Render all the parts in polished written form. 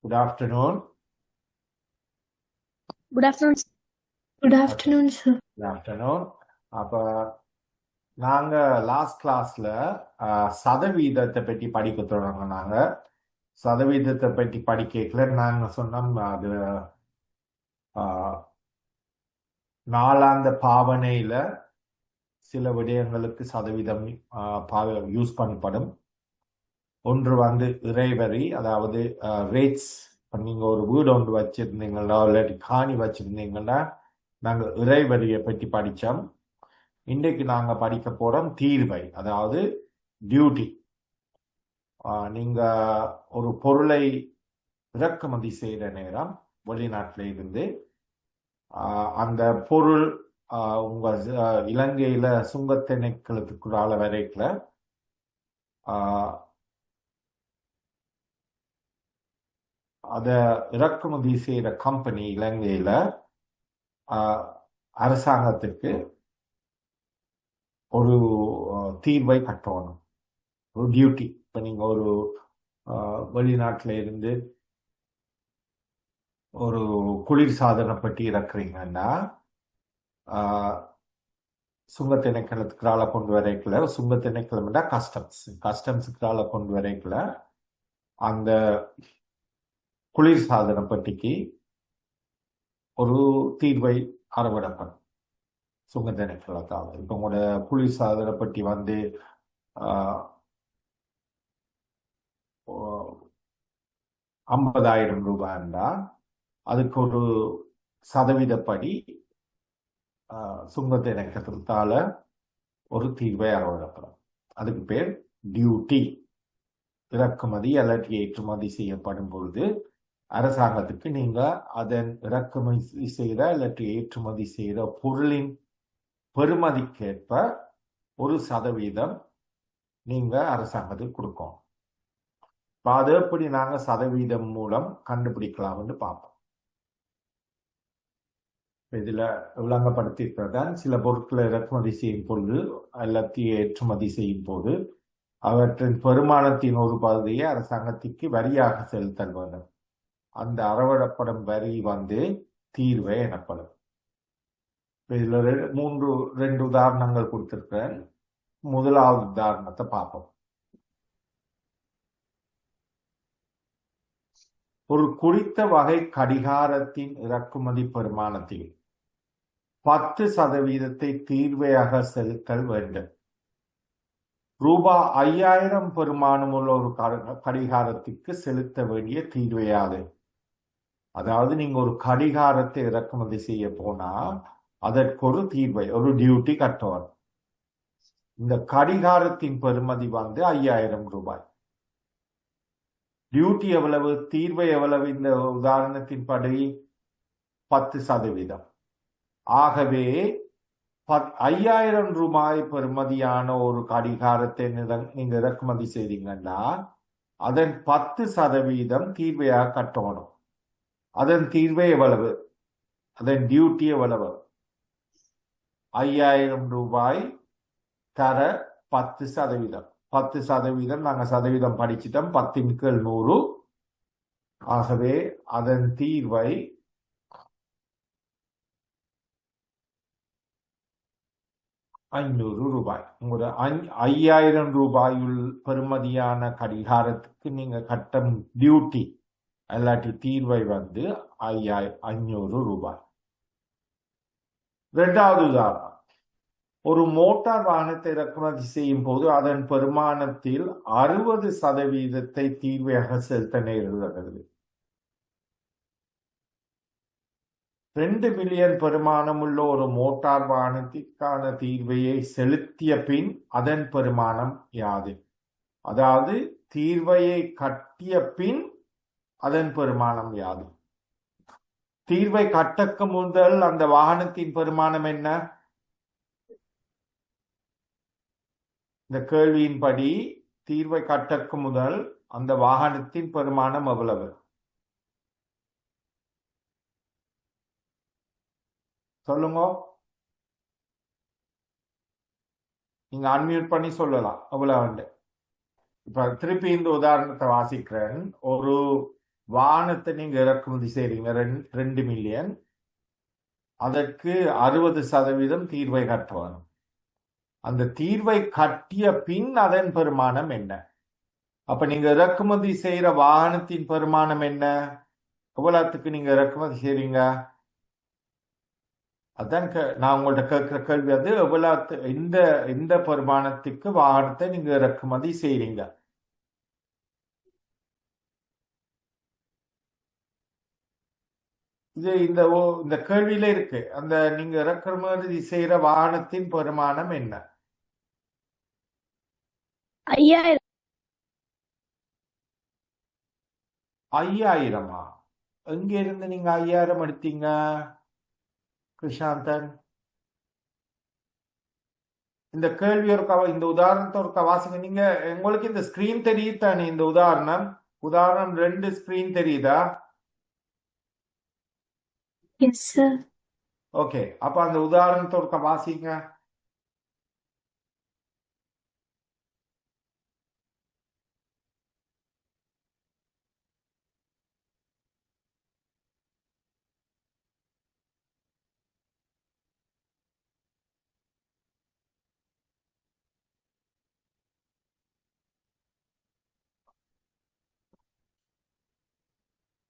Good afternoon. Good afternoon. Good Okay. afternoon, sir. Good afternoon. அப்ப நாங்க last கிளாஸ்ல சதவீதத்தை பற்றி படிக்க தொடங்கினாங்க. சதவீதத்தை பற்றி படிக்கல நாங்க சொன்னோம் அது நாளாந்த பாவனையில சில விடயங்களுக்கு சதவீதம் யூஸ் பண்ணப்படும். ஒன்று வந்து இறைவரி, அதாவது ரேட்ஸ். நீங்க ஒரு வீடு ஒன்று வச்சிருந்தீங்கன்னா இல்லாட்டி காணி வச்சிருந்தீங்கன்னா நாங்க இறைவரியை பற்றி படித்தோம். இன்றைக்கு நாங்க படிக்க போறோம் தீர்வை, அதாவது டியூட்டி. நீங்க ஒரு பொருளை இறக்குமதி செய்யற நேரம் வெளிநாட்டில இருந்து அந்த பொருள் உங்க இலங்கையில சுங்க திணைக்களத்துக்குள்ளால வரைக்கல அத இறக்குமதி செய்யற கம்பெனி இலங்கையில அரசாங்கத்துக்கு ஒரு தீர்வை கட்டணும், ஒரு டியூட்டி. இப்போ நீங்க ஒரு வெளிநாட்டில இருந்து ஒரு குளிர் சாதன பெட்டி இறக்குறீங்கன்னா சுங்க திணைக்களத்துக்குறால கொண்டு வரைக்கல, சுங்க திணைக்களம்னா கஸ்டம்ஸுக்குறால கொண்டு வரைக்கல அந்த குளிர் சாதன பெட்டிக்கு ஒரு தீர்வை அறவிடப்படும் சுங்க திணைக்களத்தால். இப்போ உங்களோட குளிர் சாதன பெட்டி வந்து 50,000 ரூபாய்னா அதுக்கு ஒரு சதவீதப்படி சுங்க திணைக்களத்தால ஒரு தீர்வை அறவிடப்படும். அதுக்கு பேர் டியூட்டி. இறக்குமதி அல்லது ஏற்றுமதி செய்யப்படும் பொழுது அரசாங்கத்துக்கு நீங்க அதன் இறக்குமதி செய்கிற அல்லது ஏற்றுமதி செய்கிற பொருளின் பெறுமதிக்கேற்ப ஒரு சதவீதம் நீங்க அரசாங்கத்துக்கு கொடுக்கும். அது எப்படி நாங்க சதவீதம் மூலம் கண்டுபிடிக்கலாம்னு பார்ப்போம். இதுல விளங்கப்படுத்திருக்கிறதான் சில பொருட்களை இறக்குமதி செய்யும் பொழுது எல்லாத்தையும் ஏற்றுமதி செய்யும் போது அவற்றின் பெருமானத்தின் ஒரு பகுதியை அரசாங்கத்திற்கு வரியாக செலுத்தல் வேண்டும். அந்த அறவிடப்படும் வரி வந்து தீர்வை எனப்படும். இதுல ரெண்டு உதாரணங்கள் கொடுத்திருக்கிறேன். முதலாவது உதாரணத்தை பார்ப்போம். ஒரு குறித்த வகை கடிகாரத்தின் இறக்குமதி பெருமானத்தில் 10% தீர்வையாக செலுத்தல் வேண்டும். ரூபாய் 5,000 பெருமானம் உள்ள ஒரு கடிகாரத்துக்கு செலுத்த வேண்டிய தீர்வையாது. அதாவது நீங்க ஒரு கடிகாரத்தை இறக்குமதி செய்ய போனா அதற்கு ஒரு தீர்வை, ஒரு டியூட்டி கட்டணும். இந்த கடிகாரத்தின் பெறுமதி வந்து 5,000 ரூபாய். டியூட்டி எவ்வளவு, தீர்வை எவ்வளவு? இந்த உதாரணத்தின் படி 10%. ஆகவே 5,000 ரூபாய் பெறுமதியான ஒரு கடிகாரத்தை நீங்க இறக்குமதி செய்தீங்கன்னா அதன் 10% தீர்வையாக கட்டணும். அதன் தீர்வை எவ்வளவு, அதன் டியூட்டி எவ்வளவு? 5,000 ரூபாய் தர 10%. 10% நாங்க சதவீதம் படிச்சிட்டோம், 10/100. ஆகவே அதன் தீர்வை 500 ரூபாய். உங்களோட 5,000 ரூபாயுள் பெறுமதியான கடிகாரத்துக்கு நீங்க கட்டும் டியூட்டி அல்லாட்டி தீர்வை வந்து 500 ரூபாய். இரண்டாவது உதாரணம். ஒரு மோட்டார் வாகனத்தை இறக்குமதி செய்யும் போது அதன் பெருமானத்தில் 60% தீர்வையாக செலுத்த நேரிடுகிறது. 2 மில்லியன் பெருமானம் உள்ள ஒரு மோட்டார் வாகனத்திற்கான தீர்வையை செலுத்திய பின் அதன் பெருமானம் யாது? அதாவது தீர்வையை கட்டிய பின் அதன் பெருமானம் யாது? தீர்வை கட்டக்கு முதல் அந்த வாகனத்தின் பெருமானம் என்ன? இந்த கேள்வியின்படி தீர்வை கட்டக்கு முதல் அந்த வாகனத்தின் பெருமானம் எவ்வளவு? சொல்லுங்க. நீங்க அன்மியூட் பண்ணி சொல்லலாம் எவ்வளவு. இப்ப திருப்பி இந்த உதாரணத்தை வாசிக்கிறேன். ஒரு வாகனத்தை நீங்க இறக்குமதி செய்றீங்க 2 மில்லியன், அதற்கு 60% தீர்வை கட்டணும். அந்த தீர்வை கட்டிய பின் அதன் பெருமானம் என்ன? அப்ப நீங்க இறக்குமதி செய்யற வாகனத்தின் பெருமானம் என்ன? எவ்வளவுக்கு நீங்க இறக்குமதி செய்றீங்க? அதான் நான் உங்கள்ட்ட கேட்கிற கேள்வி அது. எவ்வளவு இந்த பெருமானத்துக்கு வாகனத்தை நீங்க இறக்குமதி செய்றீங்க? இது இந்த கேள்வியில இருக்கு. அந்த நீங்க இறக்குமதி செய்யற வாகனத்தின் பெருமானம் என்ன? 5000. 5000-ஆ? எங்க இருந்து நீங்க 5000 எடுத்தீங்க கிருஷாந்தன்? இந்த கேள்வி இந்த உதாரணத்தை ஒரு வாசிங்க. நீங்க உங்களுக்கு இந்த ஸ்கிரீன் தெரியுதானே? இந்த உதாரணம் 2 ஸ்கிரீன் தெரியுதா? Yes sir. ஓகே, அப்ப அந்த உதாரணத்தை ஒரு வாசிங்க.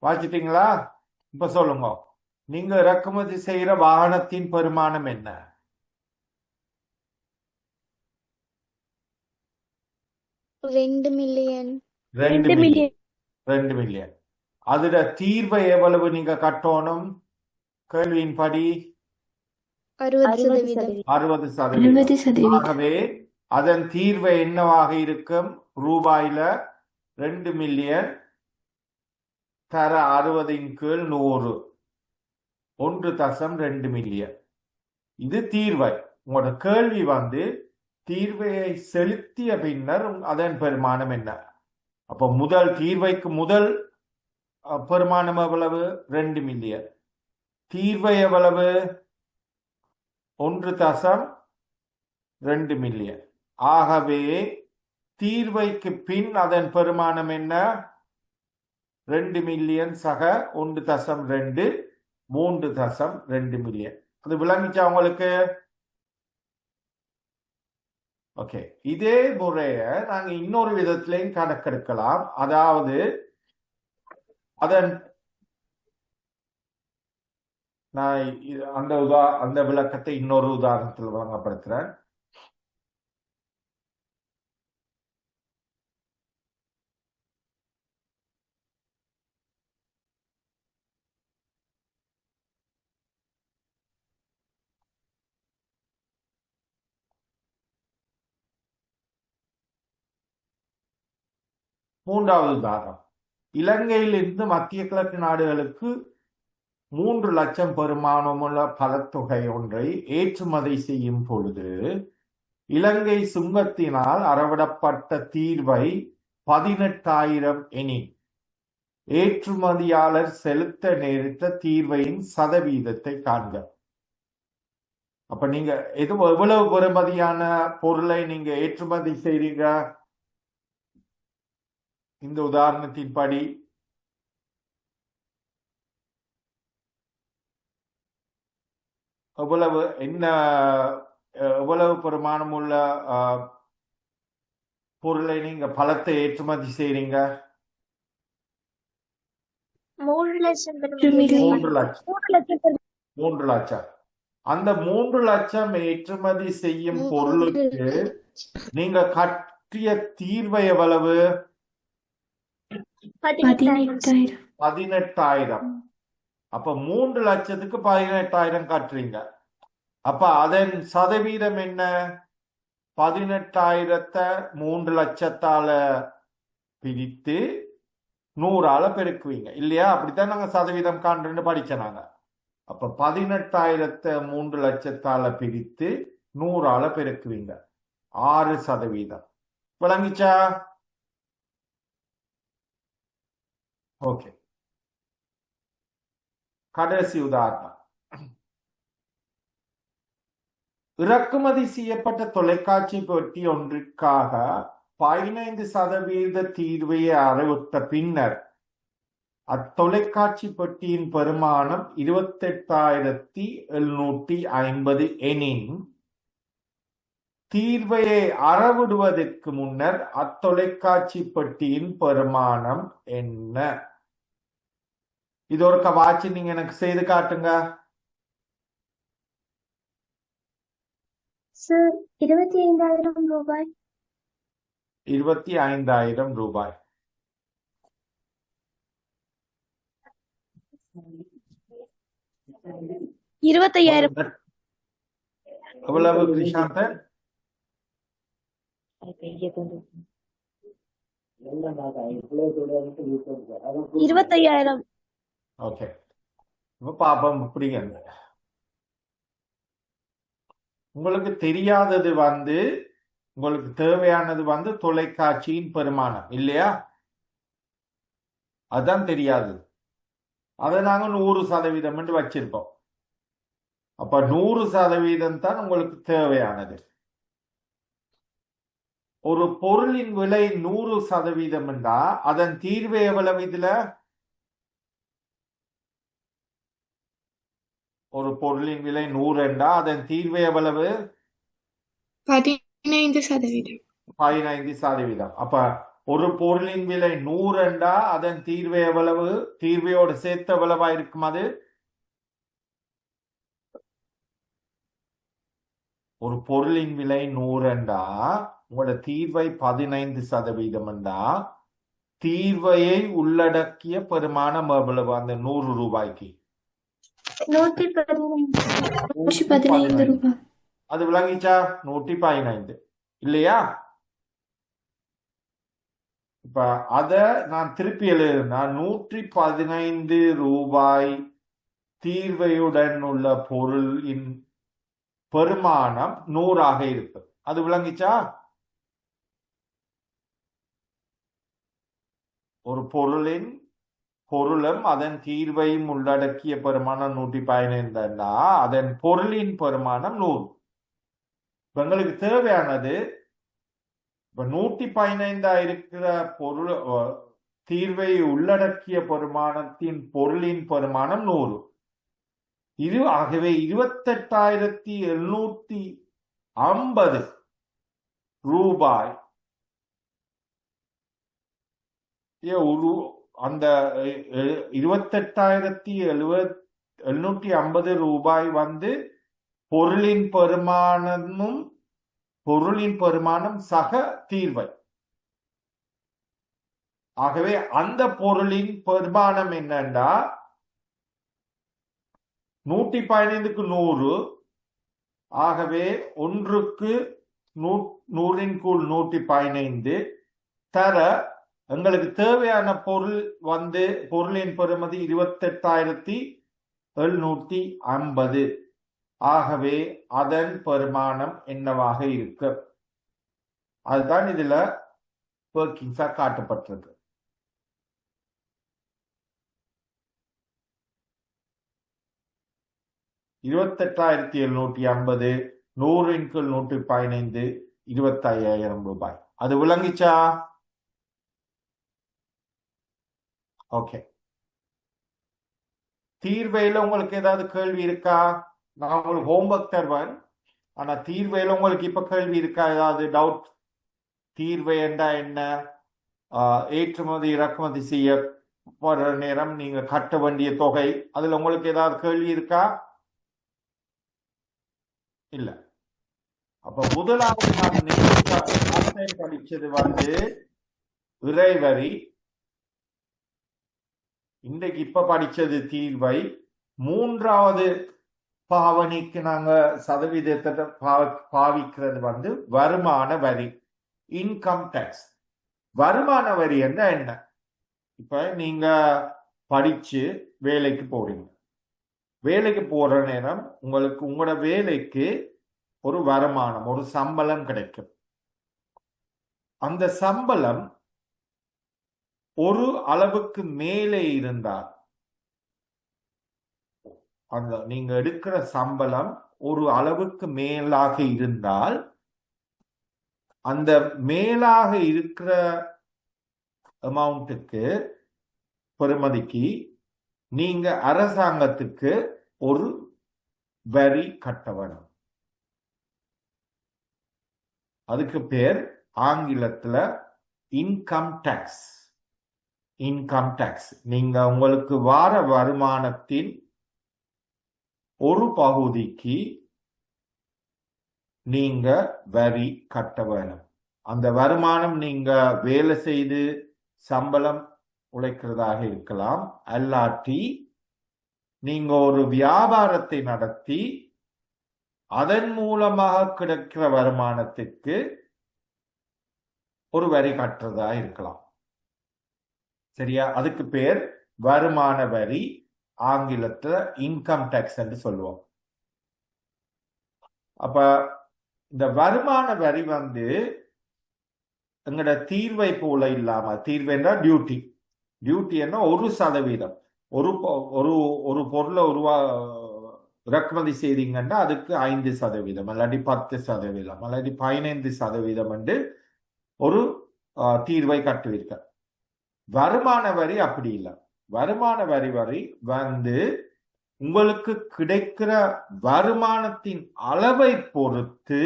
வாசிட்டீங்களா? இப்ப சொல்லுங்க, நீங்க இறக்குமதி செய்யற வாகனத்தின் பெருமானம் என்ன? 2 மில்லியன். 2 மில்லியன். 2 மில்லியன். அதுல தீர்வை எவ்வளவு நீங்க கட்டணும்? கேள்வியின்படி 60%. 60%. ஆகவே அதன் தீர்வை என்னவாக இருக்கும்? ரூபாயில 2 மில்லியன் தர 60 கீழ் 100, 1.2 மில்லியன். இது தீர்வை. உங்களோட கேள்வி தீர்வையை செலுத்திய பின்னர் அதன் பெருமானம் என்ன? அப்ப தீர்வைக்கு முதல் பெருமானம் எவ்வளவு? 2 மில்லியன். தீர்வை எவ்வளவு? 1.2 மில்லியன். ஆகவே தீர்வைக்கு பின் அதன் பெருமானம் என்ன? 2 மில்லியன் சக 1.2, 3.2 மில்லியன். அது விளங்கிச்சா உங்களுக்கு? ஓகே, இதே முறைய நாங்க இன்னொரு விதத்திலையும் கணக்கெடுக்கலாம். அதாவது நான் அந்த விளக்கத்தை இன்னொரு உதாரணத்தில் வழங்கப்படுத்துறேன். மூன்றாவது உதாரணம். இலங்கையிலிருந்து மத்திய கிழக்கு நாடுகளுக்கு 3 லட்சம் பெருமானமுள்ள பலத்தொகை ஒன்றை ஏற்றுமதி செய்யும் பொழுது இலங்கை சுங்கத்தினால் அறவிடப்பட்ட தீர்வை 18,000 எனின் ஏற்றுமதியாளர் செலுத்த நேரிட்ட தீர்வையின் சதவீதத்தை காண்க. அப்ப நீங்க எவ்வளவு பெறுமதியான பொருளை நீங்க ஏற்றுமதி செய்றீங்க? இந்த உதாரணத்தின்படி எவ்வளவு பெருமானம் உள்ள பொருளை நீங்க பழத்தை ஏற்றுமதி செய்றீங்க? 3 லட்சம். 3 லட்சம். அந்த 3 லட்சம் ஏற்றுமதி செய்யும் பொருளுக்கு நீங்க கட்டிய தீர்வை எவ்வளவு? 18,000. அப்ப 3 லட்சத்துக்கு 18,000 கட்டுறீங்க. அப்ப அதன் சதவீதம் என்ன? 18,000 3 லட்சத்தால பிரித்து 100ஆல பெருக்குவீங்க இல்லையா? அப்படித்தான் நாங்க சதவீதம் காண்றேன்னு படிச்சனாங்க. அப்ப 18,000 3 லட்சத்தால பிரித்து 100ஆல பெருக்குவீங்க. 6%. விளங்கிச்சா? ஓகே, கடைசி உதாரணம். இறக்குமதி செய்யப்பட்ட தொலைக்காட்சி பெட்டி ஒன்றிற்காக 15% தீர்வையை அறிவித்த பின்னர் அத்தொலைக்காட்சி பெட்டியின் பெருமானம் 28,750 எனின் தீர்வையை அறவிடுவதற்கு முன்னர் அத்தொலைக்காட்சி பெட்டியின் பெருமானம் என்ன? இது ஒரு வாட்சி நீங்க எனக்கு செய்து காட்டுங்க. சார் 25,000 ரூபாய். 25,000 ரூபாய். எவ்வளவு கிருஷாந்தன்? 25,000. ஓகே, இப்ப பாப்போம் புரியுங்க. உங்களுக்கு தெரியாதது உங்களுக்கு தேவையானது தொலைக்காட்சியின் பெருமானம் இல்லையா? அதுதான் தெரியாதது. அதை நாங்க 100% என்று வச்சிருப்போம். அப்ப 100% தான் உங்களுக்கு தேவையானது. ஒரு பொருளின் விலை 100% என்றா அதன் தீர்வு எவ்வளவு? இதுல ஒரு பொருளின் விலை 100 என்றா அதன் தீர்வு எவ்வளவு? 15%. 15%. அப்ப ஒரு பொருளின் விலை 100 என்றா அதன் தீர்வு எவ்வளவு? தீர்வையோடு சேர்த்து எவ்வளவா இருக்கும்? அது ஒரு பொருளின் விலை 100 என்றா உங்களோட தீர்வை 15% என்றா தீர்வையை உள்ளடக்கிய பெருமானம் எவ்வளவு அந்த 100 ரூபாய்க்கு? 115 ரூபாய். அது விளங்கிச்சா? 115 இல்லையா? இப்ப அத நான் திருப்பி எழுதுனா 115 ரூபாய் தீர்வையுடன் உள்ள பொருளின் பெருமானம் 100 இருக்கு. அது விளங்கிச்சா? ஒரு பொருளும் அதன் தீர்வையும் உள்ளடக்கிய பெருமானம் 115 அதன் பொருளின் பெருமானம் 100. எங்களுக்கு தேவையானது இப்ப 115 இருக்கிற பொருள் தீர்வை உள்ளடக்கிய பெருமானத்தின் பொருளின் பெருமானம் 100. ஆகவே 28,750 ரூபாய் அந்த 28,750 ரூபாய் பொருளின் பெருமானம் சக தீர்வை. ஆகவே அந்த பொருளின் பெருமானம் என்னண்டா 115க்கு 100. ஆகவே 1க்கு 100ன் கூழ் 115 தர எங்களுக்கு தேவையான பொருளின் பெறுமதி 28,750. ஆகவே அதன் பெருமானம் என்னவாக இருக்கு? அதுதான் இதுல ஒர்க்கிங்ஸா காட்டப்பட்டிருக்கு. $28,750 100ன் கீழ் 115 25,000 ரூபாய். அது விளங்கிச்சா? ஓகே. தீர்வையில உங்களுக்கு ஏதாவது கேள்வி இருக்கா? நான் உங்களுக்கு ஹோம்ஒர்க் தருவேன். ஆனா தீர்வையில உங்களுக்கு இப்ப கேள்வி இருக்கா? ஏதாவது டவுட்? தீர்வை என்றா என்ன? ஏற்றுமதி இறக்குமதி செய்ய போற நேரம் நீங்க கட்ட வேண்டிய தொகை, அதுல உங்களுக்கு ஏதாவது கேள்வி இருக்கா? இல்ல. அப்ப முதலாவது நான் படிச்சது இறைவரி. இன்றைக்கு இப்ப படிச்சது தீர்வை. மூன்றாவது பாவனைக்கு நாங்க சதவீதத்தை பாவிக்கிறது வருமான வரி, இன்கம் டேக்ஸ். வருமான வரி என்ன? இப்ப நீங்க படிச்சு வேலைக்கு போறீங்க. வேலைக்கு போற நேரம் உங்களுக்கு உங்களோட வேலைக்கு ஒரு வருமானம், ஒரு சம்பளம் கிடைக்கும். அந்த சம்பளம் ஒரு அளவுக்கு மேலே இருந்தால், அந்த நீங்க எடுக்கிற சம்பளம் ஒரு அளவுக்கு மேலாக இருந்தால், அந்த மேலாக இருக்கிற அமௌண்ட்டுக்கு பெறுமதிக்கு நீங்க அரசாங்கத்துக்கு ஒரு வரி கட்ட வேணும். அதுக்கு பேர் ஆங்கிலத்துல இன்கம் டேக்ஸ். Income tax. நீங்க உங்களுக்கு வார வருமானத்தின் ஒரு பகுதிக்கு நீங்க வரி கட்ட வேணும். அந்த வருமானம் நீங்க வேலை செய்து சம்பளம் உழைக்கிறதாக இருக்கலாம், அல்லாட்டி நீங்க ஒரு வியாபாரத்தை நடத்தி அதன் மூலமாக கிடைக்கிற வருமானத்துக்கு ஒரு வரி கட்டுறதா இருக்கலாம். சரியா? அதுக்கு பேர் வருமான வரி, ஆங்கிலத்துல இன்கம் டேக்ஸ் என்று சொல்லுவோம். அப்ப இந்த வருமான வரி எங்கட தீர்வை போல இல்லாம, தீர்வுன்னா டியூட்டி. டியூட்டி என்ன 1%. ஒரு ஒரு பொருளை இறக்குமதி செய்தீங்கன்னா அதுக்கு 5%, இல்லாட்டி 10%, இல்லாட்டி 15% என்று ஒரு தீர்வை கட்டுவீர்கள். வருமான வரி அப்படி இல்லை. வருமான வரி உங்களுக்கு கிடைக்கிற வருமானத்தின் அளவை பொறுத்து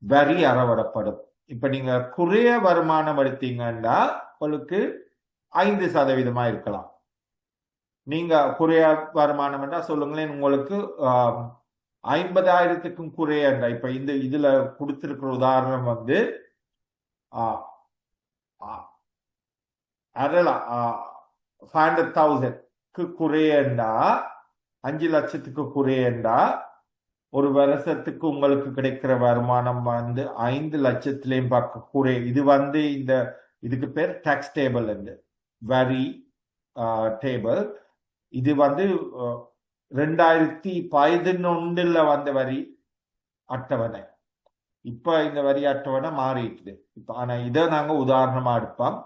வரி அறவிடப்படும். இப்ப நீங்க குறைய வருமானம் எடுத்தீங்கன்னா உங்களுக்கு 5% இருக்கலாம். நீங்க குறைய வருமானம் என்றா சொல்லுங்களேன், உங்களுக்கு 50,000க்கும் குறைய. இப்ப இதுல கொடுத்திருக்கிற உதாரணம் 500,000க்கு குறையண்டா, 5 லட்சத்துக்கு குறையண்டா, ஒரு வருஷத்துக்கு உங்களுக்கு கிடைக்கிற வருமானம் 5 லட்சத்திலையும் பார்க்க குறை. இது இதுக்கு பேர் டாக்ஸ் டேபிள், வரி டேபிள். இது 2011 வந்த வரி அட்டவணை. இப்ப இந்த வரி அட்டவணை மாறிட்டு. ஆனா இதை நாங்க உதாரணமா எடுப்போம்.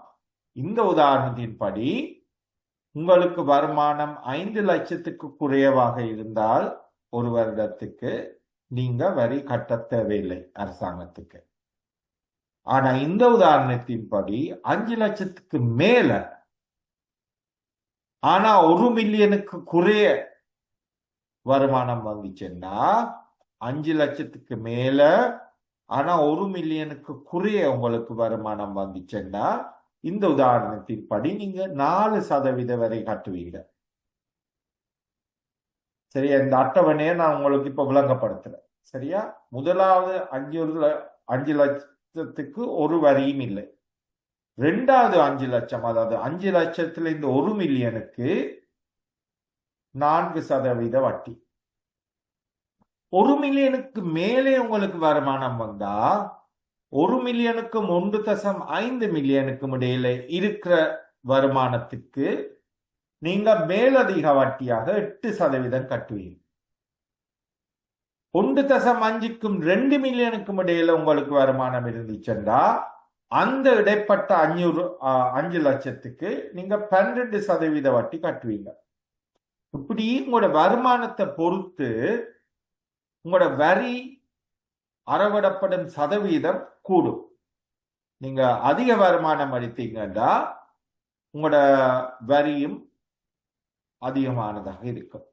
இந்த உதாரணத்தின்படி உங்களுக்கு வருமானம் 5 லட்சத்துக்கு குறைவாக இருந்தால் ஒரு வருடத்துக்கு நீங்க வரி கட்ட தேவையில்லை அரசாங்கத்துக்கு. ஆனா இந்த உதாரணத்தின்படி 5 லட்சத்துக்கு மேல, ஆனா 1 மில்லியனுக்கு குறைய வருமானம் வந்துச்சுன்னா, 5 லட்சத்துக்கு மேல ஆனா 1 மில்லியனுக்கு குறைய உங்களுக்கு வருமானம் வந்துச்சுன்னா, இந்த உதாரணத்தின்படி நீங்க 4% வரை கட்டுவீங்க. சரியா? இந்த அட்டவணையை நான் உங்களுக்கு இப்ப விளங்கப்படுத்துறேன். சரியா? முதலாவது 5 லட்சத்துக்கு ஒரு வரியும் இல்லை. ரெண்டாவது 5 லட்சம், அதாவது 5 லட்சத்துல இந்த 1 மில்லியனுக்கு 4% வட்டி. 1 மில்லியனுக்கு மேலே உங்களுக்கு வருமானம் வந்தா 1 மில்லியனுக்கும் 1.5 மில்லியனுக்கும் இடையில இருக்கிற வருமானத்துக்கு நீங்க மேலதிக வட்டியாக 8% கட்டுவீங்க. 1.5க்கும் 2 மில்லியனுக்கும் இடையில உங்களுக்கு வருமானம் இருந்துச்சுன்னா அந்த இடைப்பட்ட 5 லட்சத்துக்கு நீங்க 12% வட்டி கட்டுவீங்க. இப்படி உங்களோட வருமானத்தை பொறுத்து உங்களோட வரி அறவிடப்படும் சதவீதம் கூடும். நீங்க அதிக வருமானம் அளித்தீங்கன்னா உங்களோட வரியும் அதிகமானதாக இருக்கும்.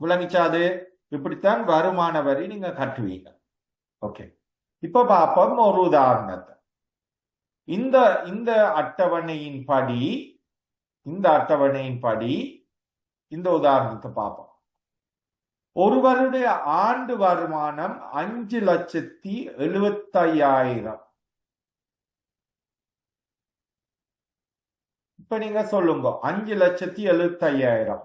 விளங்கிச்சாது? இப்படித்தான் வருமான வரி நீங்க கட்டுவீங்க. ஓகே, இப்ப பார்ப்போம் ஒரு உதாரணத்தை. இந்த அட்டவணையின்படி இந்த உதாரணத்தை பார்ப்போம். ஒருவருடைய ஆண்டு வருமானம் 5,75,000. இப்ப நீங்க சொல்லுங்க, 5,75,000.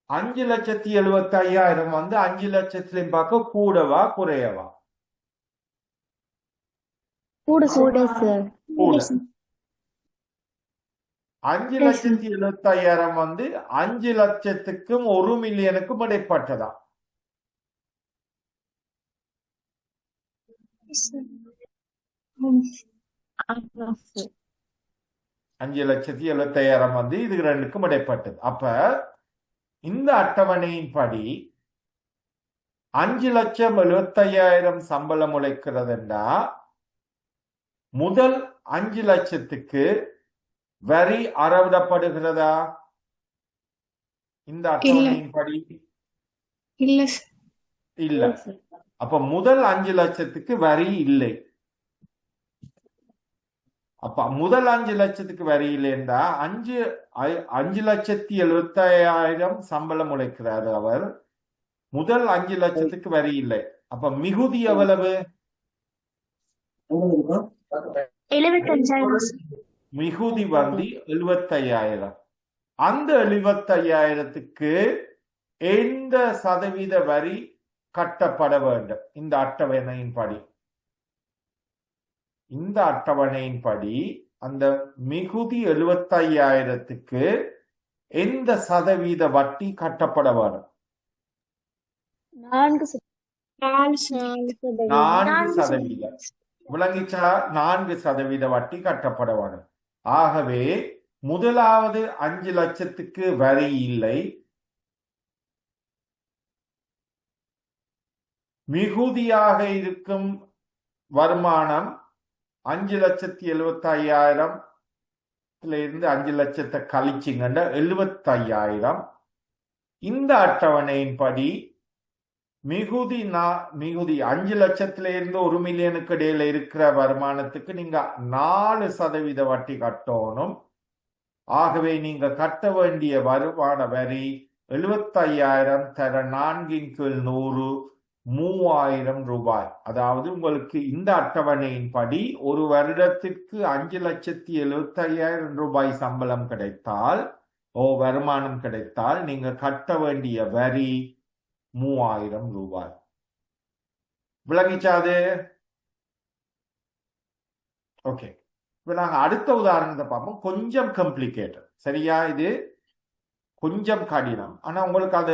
5,75,000 5 லட்சத்திலையும் பார்க்க கூடவா குறையவா? கூட சார். கூட. 5,75,000 5 லட்சத்துக்கும் 1 மில்லியனுக்கும் இடைப்பட்டதா? 5,75,000 இது ரெண்டுக்கும் இடைப்பட்டது. அப்ப இந்த அட்டவணையின்படி 5,75,000 சம்பளம் உழைக்கிறதுண்டா முதல் 5 லட்சத்துக்கு வரி அறவிடப்படுகிறதா? இந்த அட்டவணையின்படி இல்ல இல்ல. அப்ப முதல் 5 லட்சத்துக்கு வரி இல்லை. அப்ப முதல் 5 லட்சத்துக்கு வரி இல்லைன்றா 5,75,000 சம்பளம் உழைக்கிறாரு அவர். முதல் 5 லட்சத்துக்கு வரி இல்லை. அப்ப மிகுதி எவ்வளவு? 75,000. மிகுதி 75,000. அந்த 75,000த்துக்கு எந்த சதவீத வரி கட்டப்பட வேண்டும்? இந்த அட்டவணையின்படி அந்த மிகுதி 75,000த்துக்கு எந்த சதவீத வட்டி கட்டப்பட வேண்டும்? 4%. விளங்கிச்சா? 4% வட்டி கட்டப்பட வேண்டும். ஆகவே முதலாவது 5 லட்சத்துக்கு வரி இல்லை. மிகுதியாக இருக்கும் வருமானம் 5,75,000 இருந்து 5 லட்சத்தை கழிச்சிங்கண்ட 75,000. இந்த அட்டவணையின்படி மிகுதி 5 லட்சத்துல இருந்து 1 மில்லியனுக்கு இடையில இருக்கிற வருமானத்துக்கு நீங்க 4% வட்டி கட்டணும். ஆகவே நீங்க கட்ட வேண்டிய வருமான வரி 75,000 தர 4/100 3,000 ரூபாய். அதாவது உங்களுக்கு இந்த அட்டவணையின்படி ஒரு வருடத்திற்கு 5,75,000 ரூபாய் சம்பளம் கிடைத்தால் வருமானம் கிடைத்தால் நீங்க கட்ட வேண்டிய வரி 3,000 ரூபாய். விளங்கிச்சாது? ஓகே. இப்ப நாங்க அடுத்த உதாரணத்தை பார்ப்போம். கொஞ்சம் காம்ப்ளிகேட்டட். சரியா? இது கொஞ்சம் கடினம். ஆனா உங்களுக்கு அது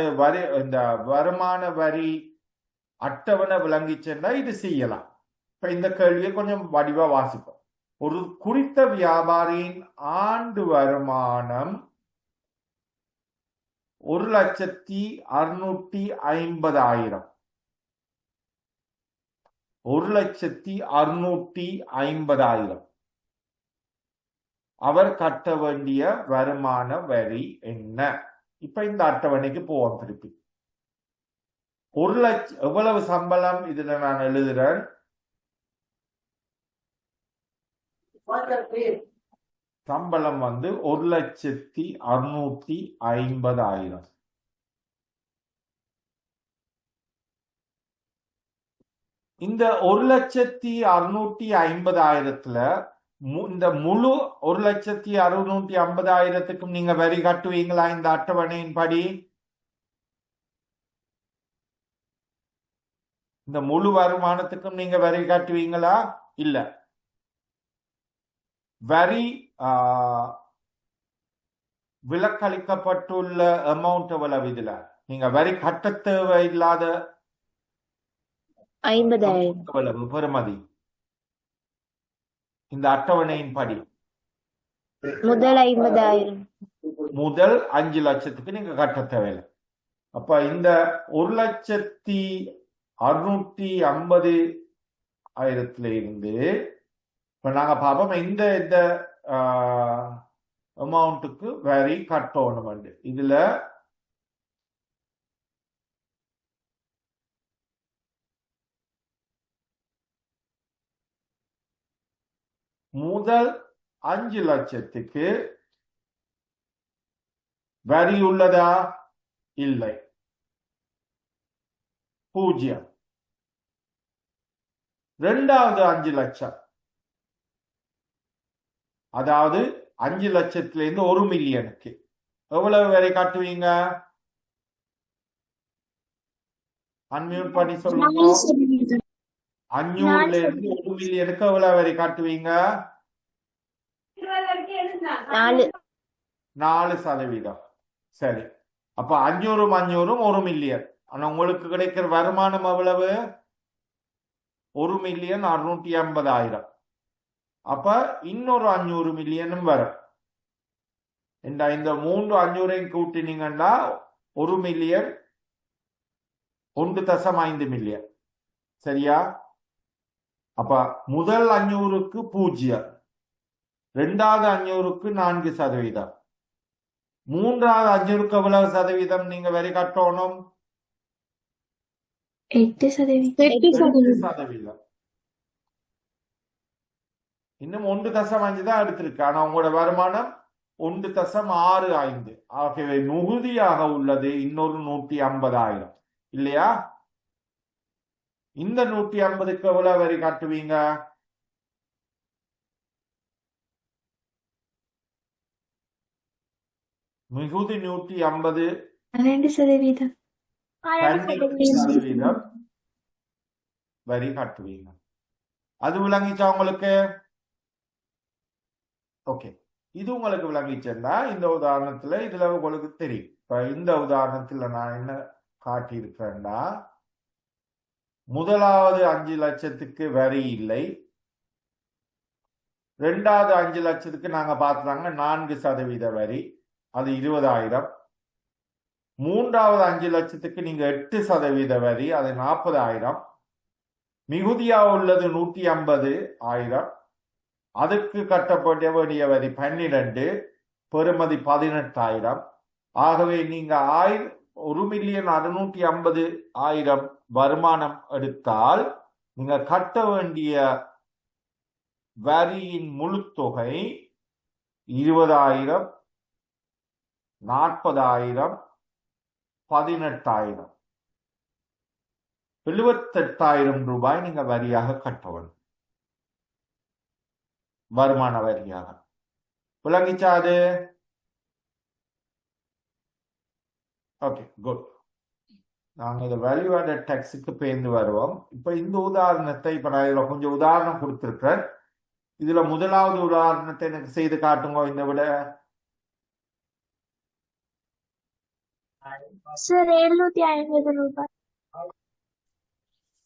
இந்த வருமான வரி அட்டவணை விளங்கிச்சேன்னா இது செய்யலாம். இப்ப இந்த கேள்வியை கொஞ்சம் வடிவா வாசிப்போம். ஒரு குறித்த வியாபாரியின் ஆண்டு வருமானம் 1,650,000. 1,650,000. அவர் கட்ட வேண்டிய வருமான வரி என்ன? இப்ப இந்த அட்டவணைக்கு போவோம் திருப்பி. 1 லட்சம் எவ்வளவு சம்பளம்? இதுல நான் எழுதுறேன். சம்பளம் 1,650,000. இந்த 1,650,000த்துல இந்த முழு 1,650,000த்துக்கும் நீங்க வரி கட்டுவீங்களா? இந்த அட்டவணையின்படி இந்த முழு வருமானத்துக்கும் நீங்க வரி கட்டுவீங்களா? இல்ல. வரி விலக்களிக்கப்பட்டுள்ள அமௌண்ட் எவ்வளவு? இதுல நீங்க வரி கட்ட தேவையில்லாத 50,000 பெறுமதி இந்த அட்டவணையின்படி முதல் 50,000 முதல் 5 லட்சத்துக்கு நீங்க கட்ட தேவையில்லை. அப்ப இந்த 1,650,000 இருந்து இப்ப நாங்க பார்ப்போம் இந்த அமௌண்ட்டுக்கு வரி கட்டணும். இதுல முதல் 5 லட்சத்துக்கு வரி உள்ளதா? இல்லை. 0. இரண்டாவது 5 லட்சம், அதாவது 5 லட்சத்துல இருந்து 1 மில்லியனுக்கு எவ்வளவு வரி காட்டுவீங்க? அன்மியூட் பண்ணி சொல்லுங்க. 500ல இருந்து 1 மில்லியனுக்கு எவ்வளவு வரி காட்டுவீங்க? 4%. சரி. அப்ப 500 1 மில்லியன். ஆனா உங்களுக்கு கிடைக்கிற வருமானம் எவ்வளவு? 1,650,000. அப்ப இன்னொரு 500 மில்லியனும் வரும். இந்த 3 500 கூட்டினீங்கன்னா 1 மில்லியன் 1.5 மில்லியன். சரியா? அப்ப முதல் 500க்கு 0, ரெண்டாவது 500க்கு 4%, மூன்றாவது 500க்கு எவ்வளவு சதவீதம் நீங்க வரி கட்டணும்? 8%. 8%. இன்னும் 1.5 தான் எடுத்திருக்கு. ஆனா உங்களோட வருமானம் 1.65. ஆகவே மிகுதியாக உள்ளது இன்னொரு 150,000 இல்லையா? இந்த 150க்கு எவ்வளவு வரி கட்டுவீங்க? மிகுதி 150, 12%. 12% வரி கட்டுவீங்க. அது விளங்கிச்சா உங்களுக்கு? ஓகே, இது உங்களுக்கு விளங்கிச்சா? இந்த உதாரணத்துல இதுல உங்களுக்கு தெரியும். இப்ப இந்த உதாரணத்துல நான் என்ன காட்டியிருக்கேன்டா, முதலாவது 5 லட்சத்துக்கு வரி இல்லை, ரெண்டாவது 5 லட்சத்துக்கு நாங்க பார்த்தாங்க 4% வரி, அது 20,000. மூன்றாவது 5 லட்சத்துக்கு நீங்க 8% வரி, அது 40,000. மிகுதியா உள்ளது 150,000. அதுக்கு கட்டப்பட வேண்டிய வரி 12, பெறுமதி 18,000. ஆகவே நீங்க 1,650,000 வருமானம் எடுத்தால் நீங்க கட்ட வேண்டிய வரியின் முழு தொகை 20,000, 40,000, 18,000, 78,000 ரூபாய் நீங்க வரியாக கட்ட வேண்டும், வருமான வரியாக. விளங்கிச்சாது? Okay, good. நாங்க இந்த வேல்யூ ஆடட் டாக்ஸுக்கு பேர்ந்து வருவோம். இப்ப இந்த உதாரணத்தை இப்ப நான் இதுல கொஞ்சம் உதாரணம் கொடுத்திருக்கிறேன். இதுல முதலாவது உதாரணத்தை எனக்கு செய்து காட்டுங்க. இந்த விட சார் 750 ரூபாய்.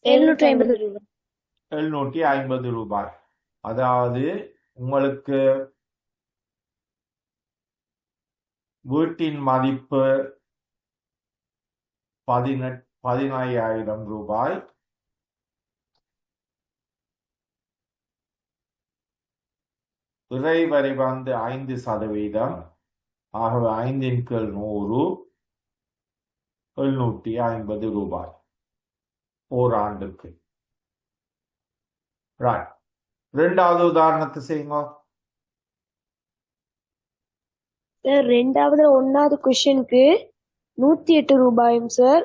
750 ரூபாய். 750 ரூபாய். அதாவது உங்களுக்கு வீட்டின் மதிப்பு 15,000 ரூபாய். இறைவரி வந்து 5%. ஆகவே 5/100, 750 ரூபாய் ஓராண்டுக்கு. ரைட். ரெண்டாவது உதாரணத்தை செய்யுங்க. சார் ரெண்டாவது 1வது கொஸ்டினுக்கு 108 ரூபாயும் சார்.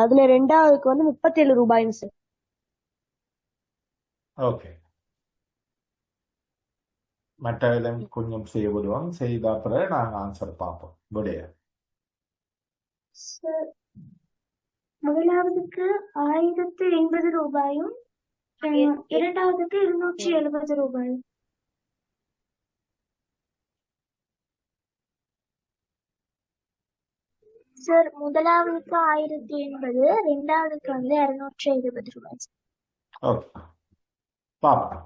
அதுல ரெண்டாவதுக்கு வந்து 37 ரூபாயும் சார். ஓகே, மற்ற இடம் கொஞ்சம் செய்ய விடுவோம். செய்த பிறகு நாங்கள் ஆன்சர் பார்ப்போம். விடைய சார் முதலாவதுக்கு 1080 ரூபாயும், இரண்டாவதுக்கு 270 ரூபாயும். சார் முதலாவதுக்கு 1080, ரெண்டாவதுக்கு வந்து 270 ரூபாய். ஓகே, பார்ப்போம்.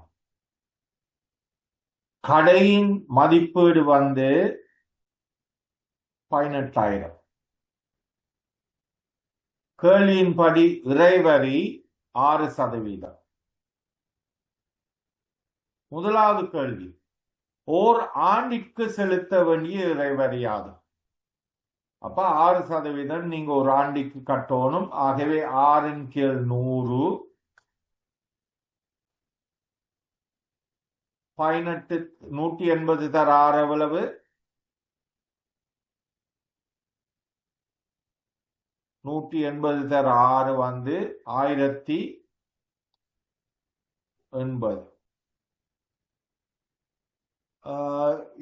கடையின் மதிப்பீடு வந்து 18,000. கேள்வியின்படி இறைவரி 6%. முதலாவது கேள்வி, ஓர் ஆண்டிற்கு செலுத்த வேண்டிய இறைவரியாகும். அப்ப 6% நீங்க ஒரு ஆண்டிக்கு கட்டணும். ஆகவே 6/100, 18, 180 தர 6 எவ்வளவு? 180 தர 6 வந்து 1080.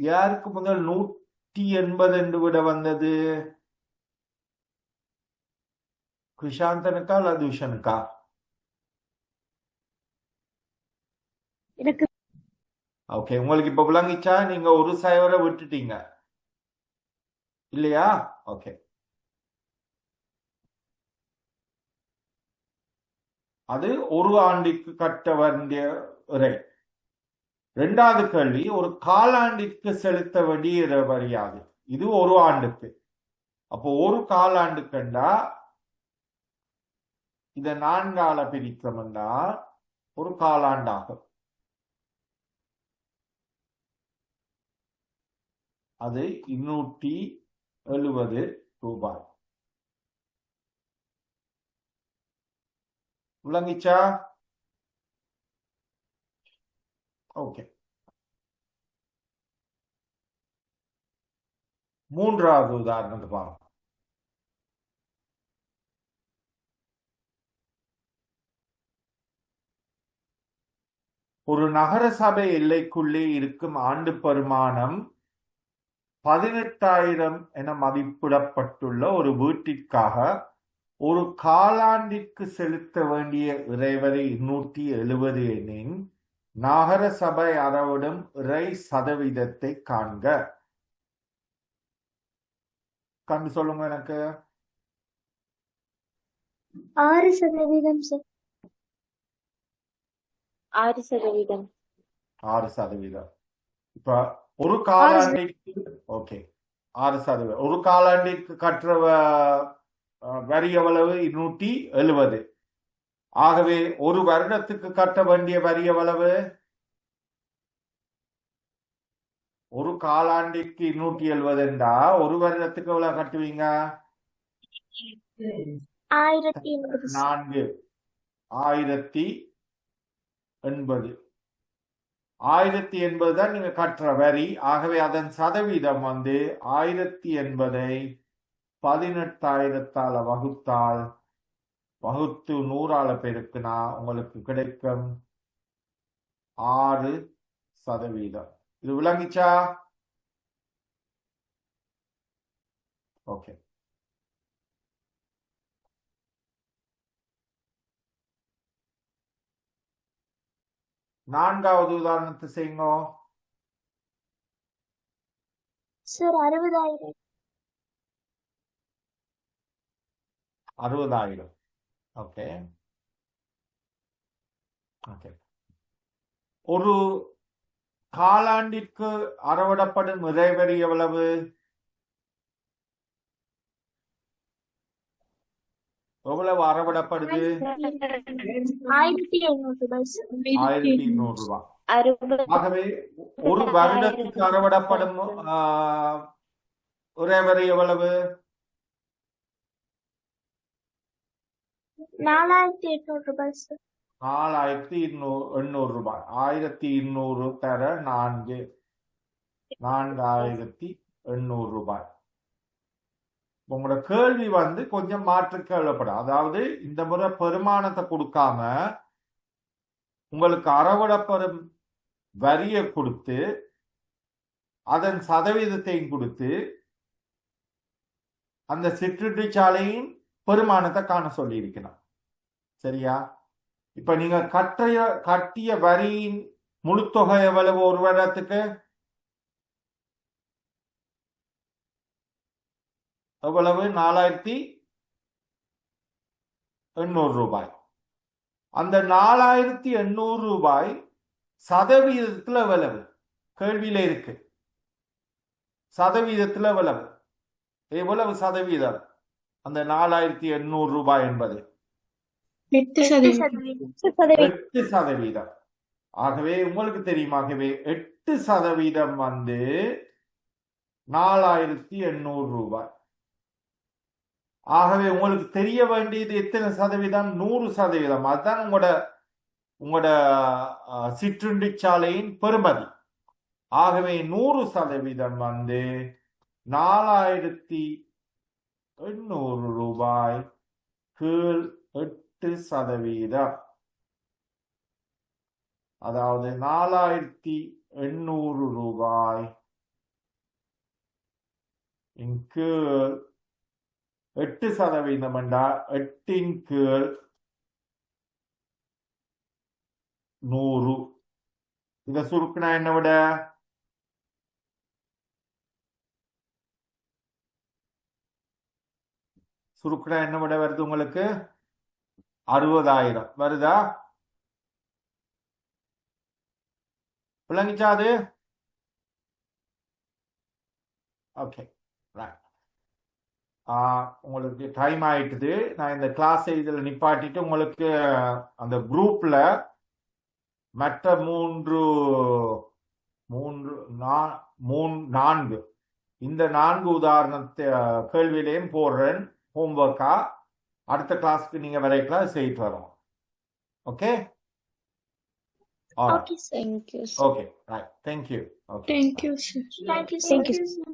யாருக்கு முதல் 180 என்று விட வந்தது? கிருஷாந்தனுக்கா இல்ல துஷனுக்கா? எனக்கு ஓகே, உங்களுக்கு இப்ப விளங்கிச்சா? நீங்க ஒரு சைவரை விட்டுட்டீங்க இல்லையா? ஓகே, அது ஒரு ஆண்டிற்கு கட்ட வேண்டிய இறை. ரெண்டாவது கேள்வி, ஒரு காலாண்டிற்கு செலுத்த வேண்டிய வரியாது. இது ஒரு ஆண்டுக்கு. அப்போ ஒரு காலாண்டுக்குண்டா இதை 4ஆல பிரிக்கிறோம்னா ஒரு காலாண்டாகும். அது 270 ரூபாய். விளங்கிச்சா? ஓகே. 3வது உதாரணத்தை பாருங்க. ஒரு நகர சபை எல்லைக்குள்ளே இருக்கும் ஆண்டு வருமானம் 18,000 என மதிப்பிடப்பட்டுள்ள ஒரு வீட்டிற்காக ஒரு காலாண்டிற்கு செலுத்த வேண்டிய இறைவரி 270 எனின் நகர சபை அறவிடும் இறை சதவீதத்தை காண்க. கண்டு சொல்லுங்க எனக்கு. 6% சார். 6%. 6%. இப்ப ஒரு காலாண்டிற்கு ஓகே 6%. ஒரு காலாண்டிற்கு கற்ற வரி எவ்வளவு? 270. ஆகவே ஒரு வருடத்துக்கு கட்ட வேண்டிய வரி எவ்வளவு? ஒரு காலாண்டிற்கு 270 என்றா ஒரு வருடத்துக்கு எவ்வளவு கட்டுவீங்க? 1080. 1080. 1080 தான் நீங்க கட்டுற வரி. ஆகவே அதன் சதவீதம் 1080 18,000 வகுத்தால் வகுத்து 100ஆல பெருக்குனா உங்களுக்கு கிடைக்கும் 6%. இது விளங்கிச்சா? ஓகே. நான்காவது உதாரணத்தை செய்யுங்க. சார் 60,000. 60,000. ஓகே. ஓகே. ஒரு காலாண்டிற்கு அறவிடப்படும் இறைவரி எவ்வளவு? எவ்வளவு அறவிடப்படுது? 1,800 ரூபாய் சார். 1,200 ரூபாய். 60. ஆகவே ஒரு வருடத்துக்கு அறவிடப்படும் இறைவரி எவ்வளவு? 4,800 ரூபாய் சார். 4,800 ரூபாய். 1,200 தர 4 4,800 ரூபாய். உங்களோட கேள்வி கொஞ்சம் மாற்று கேள்விப்படும். அதாவது இந்த முறை பெருமானத்தை கொடுக்காம உங்களுக்கு அறவிடப்படும் வரியை கொடுத்து அதன் சதவீதத்தையும் கொடுத்து அந்த சிற்றுண்டிச்சாலையின் பெருமானத்தை காண சொல்லி இருக்கணும். சரியா? இப்ப நீங்க கட்டிய வரியின் முழு தொகை எவ்வளவு ஒரு வருடத்துக்கு? எவ்வளவு? 4,800 ரூபாய். அந்த 4,800 ரூபாய் சதவீதத்துல எவ்வளவு? கேள்வியில இருக்கு. சதவீதத்துல எவ்வளவு? எவ்வளவு சதவீதம் அந்த 4,800 ரூபாய் என்பது? 8%. ஆகவே உங்களுக்கு தெரியுமாகவே 8% 4,800 ரூபாய். ஆகவே உங்களுக்கு தெரிய வேண்டியது எத்தனை சதவீதம்? 100%. அதுதான் உங்களோட சிற்றுண்டிச்சாலையின் பெறுமதி. ஆகவே 100% 4,800 ரூபாய் கீழ் 8%. அதாவது 4,800 ரூபாய் கீழ் 8% என்றா 8 கீழ் 100. இத சுருக்குனா என்ன விட? சுருக்குனா என்ன விட வருது உங்களுக்கு? 60,000 வருதா? விளங்கிச்சா அது? ஓகே. உங்களுக்கு டைம் ஆயிட்டுது. நான் இந்த கிளாஸை இதில் நிப்பாட்டிட்டு உங்களுக்கு அந்த குரூப்ல மற்ற நான்கு இந்த 4 உதாரணத்தை கேள்வியிலையும் போடுறேன் ஹோம்ஒர்க்கா. அடுத்த கிளாஸ்க்கு நீங்க வரைக்கலாம் செய்யிட்டு வரோம். Okay Okay, sir. Thank you. Okay right. Thank you. Okay Thank you, sir. Thank you, Thank you, sir.